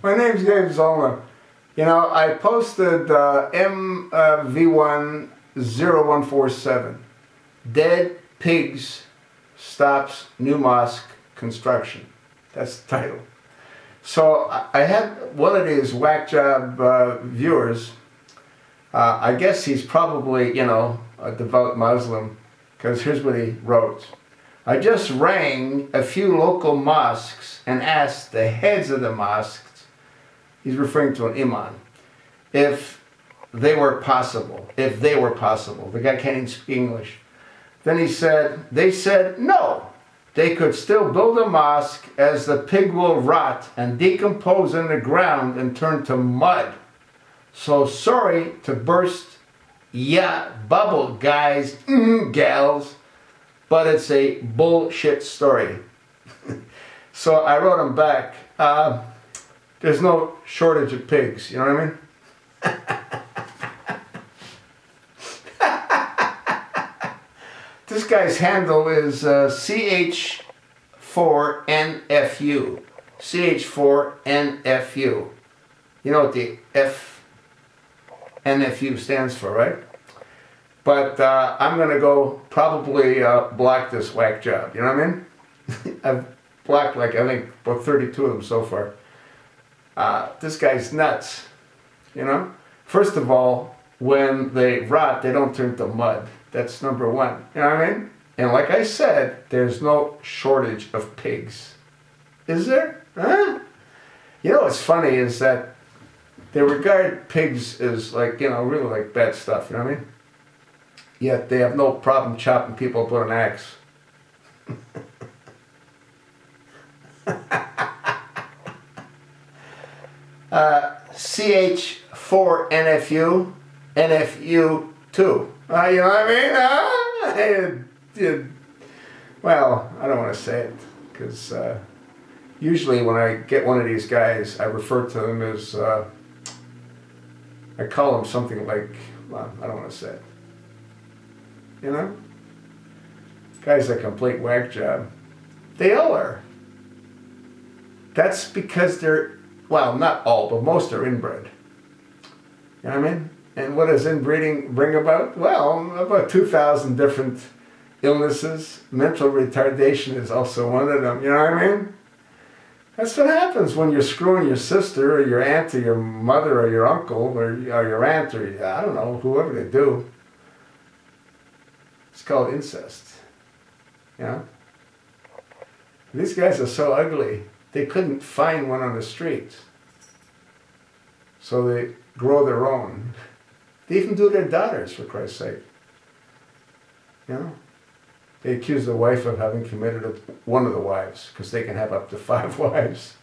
My name's Gabe Zolma. You know, I posted MVI 0147. Dead Pigs Stops New Mosque Construction. That's the title. So I had one of these whack job viewers. I guess he's probably, you know, a devout Muslim, because here's what he wrote. I just rang a few local mosques and asked the heads of the mosques, he's referring to an imam, if they were possible. The guy can't even speak English. Then they said no. They could still build a mosque, as the pig will rot and decompose in the ground and turn to mud. So sorry to burst bubble, guys, gals, but it's a bullshit story. So I wrote him back, there's no shortage of pigs, you know what I mean? This guy's handle is ch4nfu. ch4nfu. You know what the NFU stands for, right? But I'm going to go probably block this whack job, you know what I mean? I've blocked, like, I think about 32 of them so far. This guy's nuts, you know? First of all, when they rot, they don't turn to mud. That's number one, you know what I mean? And like I said, there's no shortage of pigs. Is there? Huh? You know what's funny is that they regard pigs as, like, you know, really like bad stuff, you know what I mean? Yet they have no problem chopping people up with an axe. ch4nfu, NFU2. You know what I mean? Well, I don't want to say it, because usually when I get one of these guys, I refer to them as, I call them something like, well, I don't want to say it. You know? Guy's a complete whack job. They all are. That's because they're, well, not all, but most are inbred. You know what I mean? And what does inbreeding bring about? Well, about 2,000 different illnesses. Mental retardation is also one of them, you know what I mean? That's what happens when you're screwing your sister or your aunt or your mother or your uncle or your aunt or, I don't know, whoever they do. It's called incest, you know? These guys are so ugly, they couldn't find one on the street. So they grow their own. They even do their daughters, for Christ's sake. You know? They accuse the wife of having committed one of the wives, because they can have up to 5 wives.